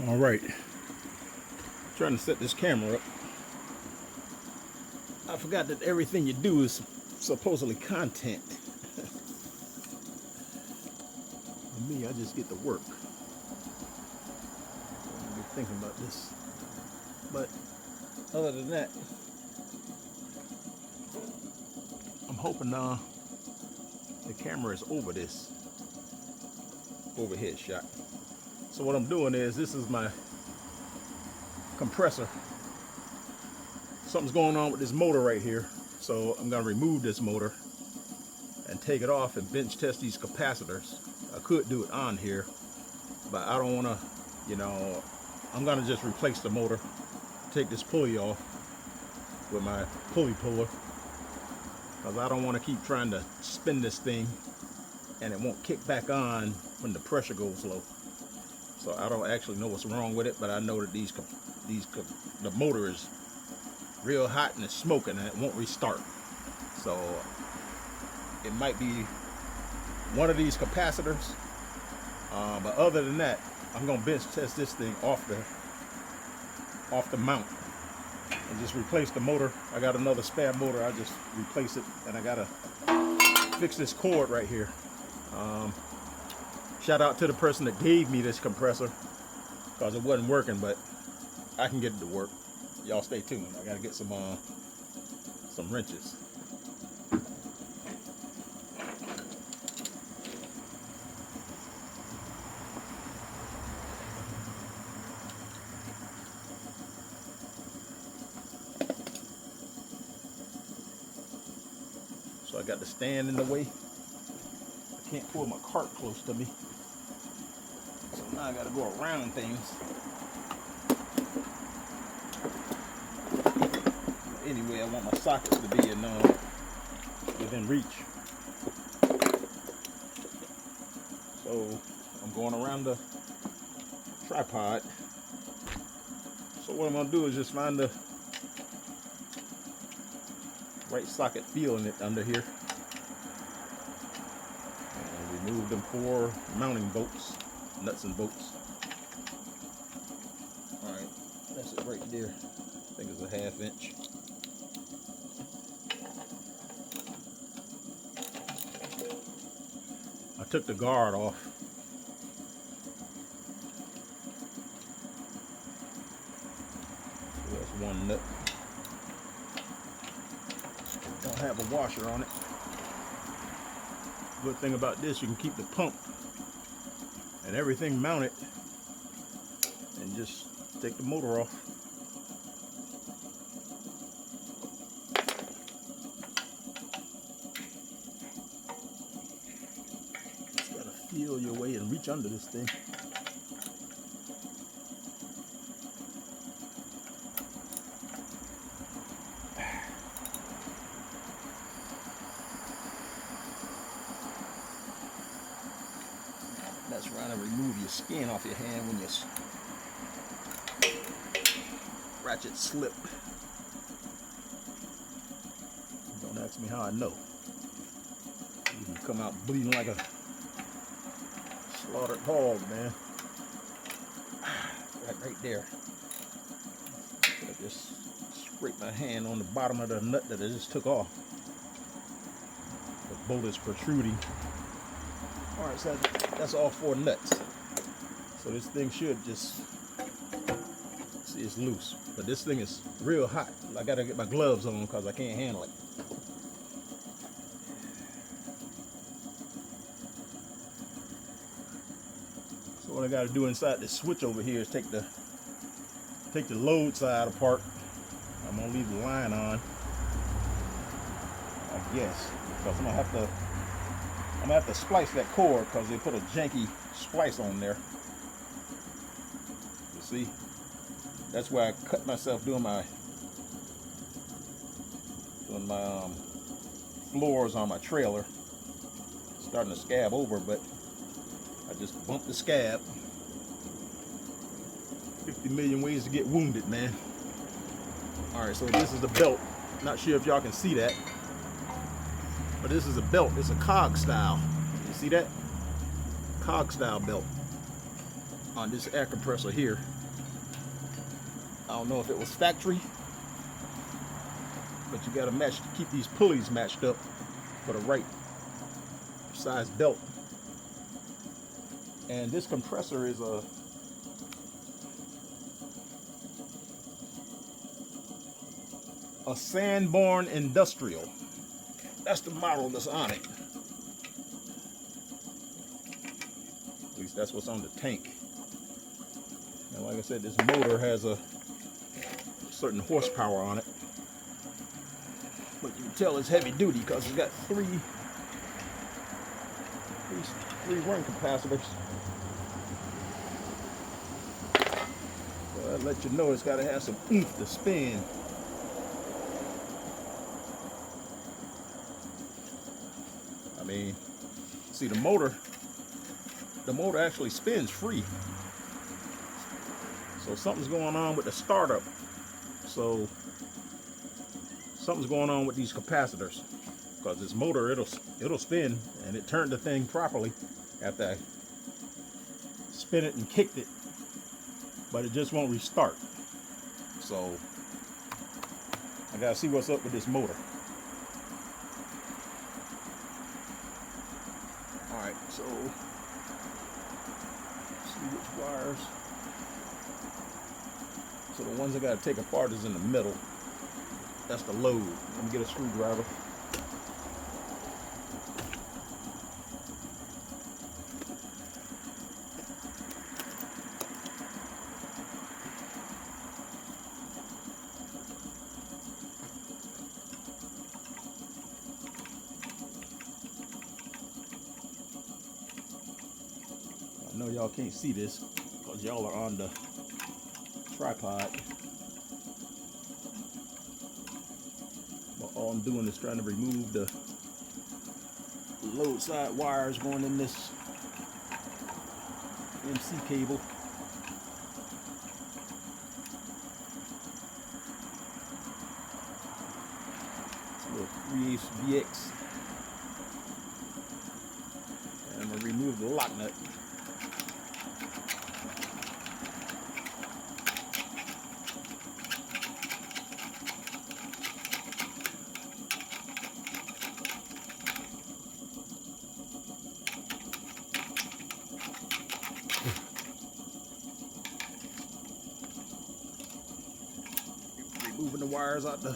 All right, trying to set this camera up. I forgot that everything you do is supposedly content. For me, I just get to work. I'll be thinking about this. But other than that, I'm hoping the camera is over this overhead shot. So what I'm doing is, this is my compressor. Something's going on with this motor right here, so I'm going to remove this motor and take it off and bench test these capacitors. I could do it on here, but I don't want to, I'm going to just replace the motor, take this pulley off with my pulley puller, because I don't want to keep trying to spin this thing and it won't kick back on when the pressure goes low. So I don't actually know what's wrong with it, but I know that the motor is real hot and it's smoking and it won't restart. So it might be one of these capacitors, but other than that, I'm gonna bench test this thing off the mount and just replace the motor. I got another spare motor, I just replace it, and I gotta fix this cord right here. Shout out to the person that gave me this compressor, because it wasn't working, but I can get it to work. Y'all stay tuned. I gotta get some wrenches. So I got the stand in the way. I can't pull my cart close to me. So now I gotta go around things. Anyway, I want my sockets to be within reach. So I'm going around the tripod. So what I'm gonna do is just find the right socket, feeling it under here, and remove them 4 mounting bolts, nuts and bolts. All right, that's it right there. I think it's a 1/2 inch. I took the guard off. So that's one nut. Don't have a washer on it. Good thing about this, you can keep the pump and everything mounted and just take the motor off. Just gotta feel your way and reach under this thing. That's trying to remove your skin off your hand when you ratchet slip. Don't ask me how I know. You can come out bleeding like a slaughtered hog, man. Right there. I just scrape my hand on the bottom of the nut that I just took off. The bolt is protruding. Alright, so that's all 4 nuts. So this thing should just, see, it's loose. But this thing is real hot. I gotta get my gloves on because I can't handle it. So what I gotta do inside this switch over here is take the load side apart. I'm gonna leave the line on, I guess, because I'm gonna have to splice that cord because they put a janky splice on there. You see? That's where I cut myself doing my floors on my trailer. It's starting to scab over, but I just bumped the scab. 50 million ways to get wounded, man. Alright, so this is the belt. Not sure if y'all can see that, but this is a belt. It's a cog style. You see that? Cog style belt. on this air compressor here. I don't know if it was factory, but you got to keep these pulleys matched up for the right size belt. And this compressor is a Sanborn Industrial. That's the model that's on it. At least that's what's on the tank. And like I said, this motor has a certain horsepower on it. But you can tell it's heavy duty because it's got three run capacitors. So that lets you know it's got to have some oomph to spin. I mean, see, the motor actually spins free. So something's going on with the startup. So something's going on with these capacitors, because this motor, it'll spin, and it turned the thing properly after I spin it and kicked it, but it just won't restart. So I gotta see what's up with this motor. All right, so see which wires. So the ones I gotta take apart is in the middle. That's the load. Let me get a screwdriver. I know y'all can't see this because y'all are on the tripod. But all I'm doing is trying to remove the load side wires going in this MC cable. It's a little 3/8 VX. And I'm going to remove the lock nut. Moving the wires out the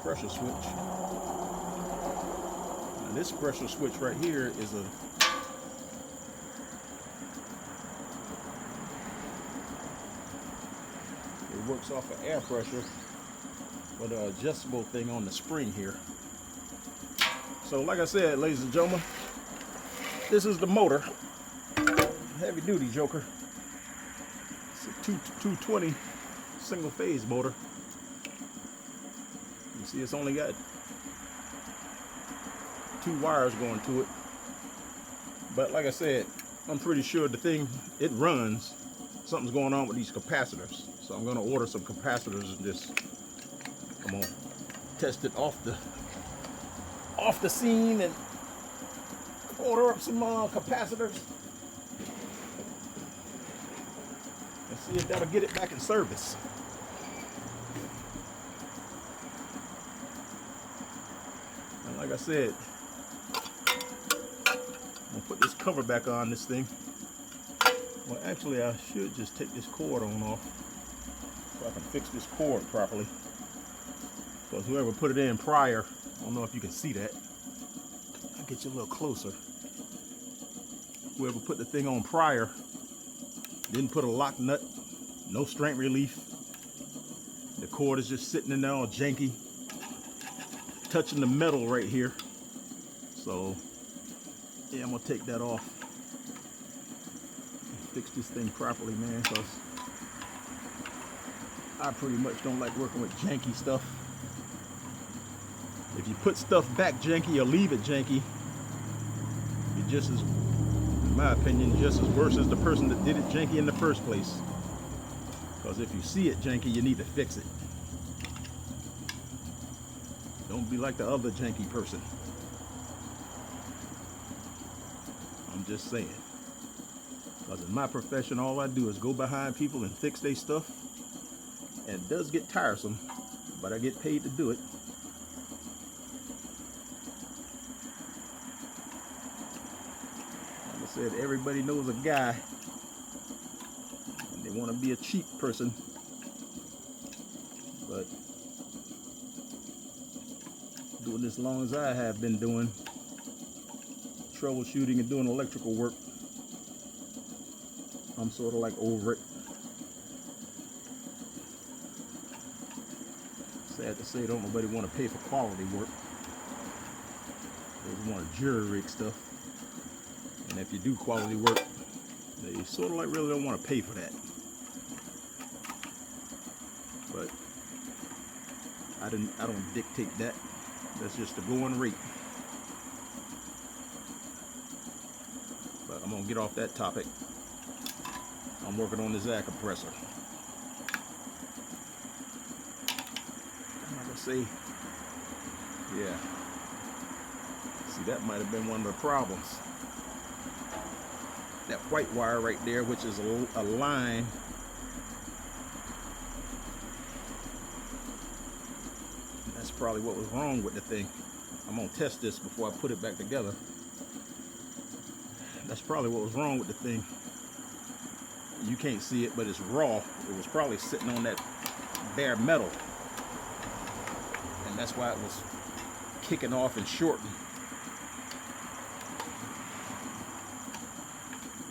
pressure switch. Now this pressure switch right here is it works off of air pressure with an adjustable thing on the spring here. So like I said, ladies and gentlemen, this is the motor, heavy duty joker. It's a 220 single phase motor. You see it's only got 2 wires going to it. But like I said, I'm pretty sure the thing, it runs. Something's going on with these capacitors. So I'm gonna order some capacitors and just, I'm gonna test it off the scene and order up some capacitors and see if that'll get it back in service. And like I said, I'm gonna put this cover back on this thing. Well, actually, I should just take this cord on off so I can fix this cord properly. Because whoever put it in prior, I don't know if you can see that. I'll get you a little closer. Whoever put the thing on prior didn't put a lock nut, no strength relief. The cord is just sitting in there all janky, touching the metal right here. So yeah, I'm gonna take that off and fix this thing properly, man, because I pretty much don't like working with janky stuff. If you put stuff back janky or leave it janky, you're just as, in my opinion, just as worse as the person that did it janky in the first place. Because if you see it janky, you need to fix it. Don't be like the other janky person. I'm just saying. Because in my profession, all I do is go behind people and fix their stuff. And it does get tiresome, but I get paid to do it. Like I said, everybody knows a guy, and they want to be a cheap person. But doing this as long as I have been doing, troubleshooting and doing electrical work, I'm sort of like over it. Sad to say, don't nobody want to pay for quality work. They just want to jury rig stuff. And if you do quality work, they sort of like really don't want to pay for that. But I don't dictate that. That's just the going rate. But I'm gonna get off that topic. I'm working on this air compressor. I'm gonna say, yeah. See, that might have been one of the problems. That white wire right there, which is a line. That's probably what was wrong with the thing. I'm gonna test this before I put it back together. That's probably what was wrong with the thing. You can't see it, but it's raw. It was probably sitting on that bare metal. And that's why it was kicking off and shorting.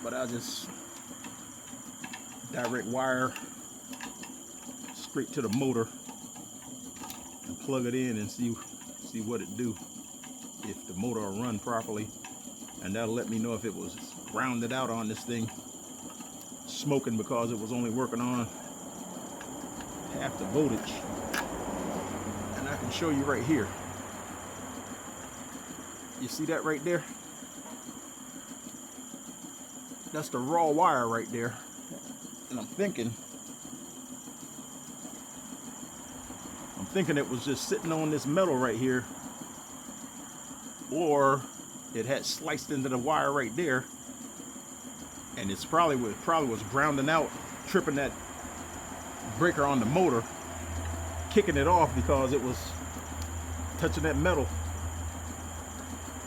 But I'll just direct wire straight to the motor and plug it in and see what it do, if the motor will run properly. And that'll let me know if it was grounded out on this thing, smoking because it was only working on half the voltage. And I can show you right here. You see that right there? That's the raw wire right there. And I'm thinking it was just sitting on this metal right here, or it had sliced into the wire right there, and it's probably was grounding out, tripping that breaker on the motor, kicking it off because it was touching that metal.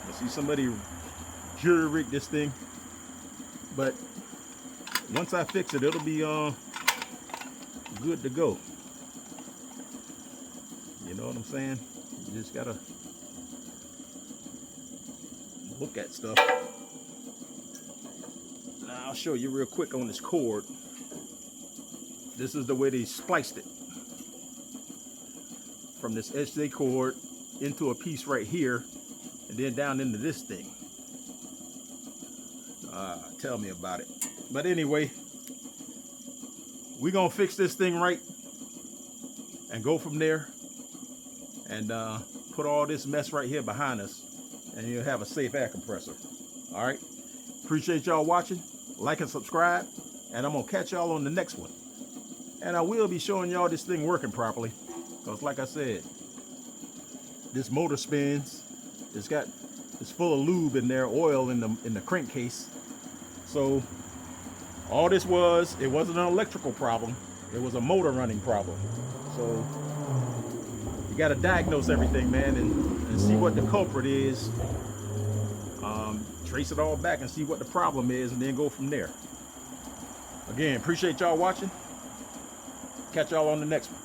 I see somebody jury rig this thing, but once I fix it, it'll be good to go. You know what I'm saying? You just gotta look at stuff. Now I'll show you real quick on this cord. This is the way they spliced it. From this HJ cord into a piece right here, and then down into this thing. Tell me about it. But anyway, we're gonna fix this thing right and go from there, and put all this mess right here behind us, and you'll have a safe air compressor. All right, appreciate y'all watching. Like and subscribe, and I'm gonna catch y'all on the next one. And I will be showing y'all this thing working properly, because like I said, this motor spins. It's full of lube in there, oil in the crankcase. So all this it wasn't an electrical problem. It was a motor running problem. So you got to diagnose everything, man, and see what the culprit is. Trace it all back and see what the problem is, and then go from there. Again, appreciate y'all watching. Catch y'all on the next one.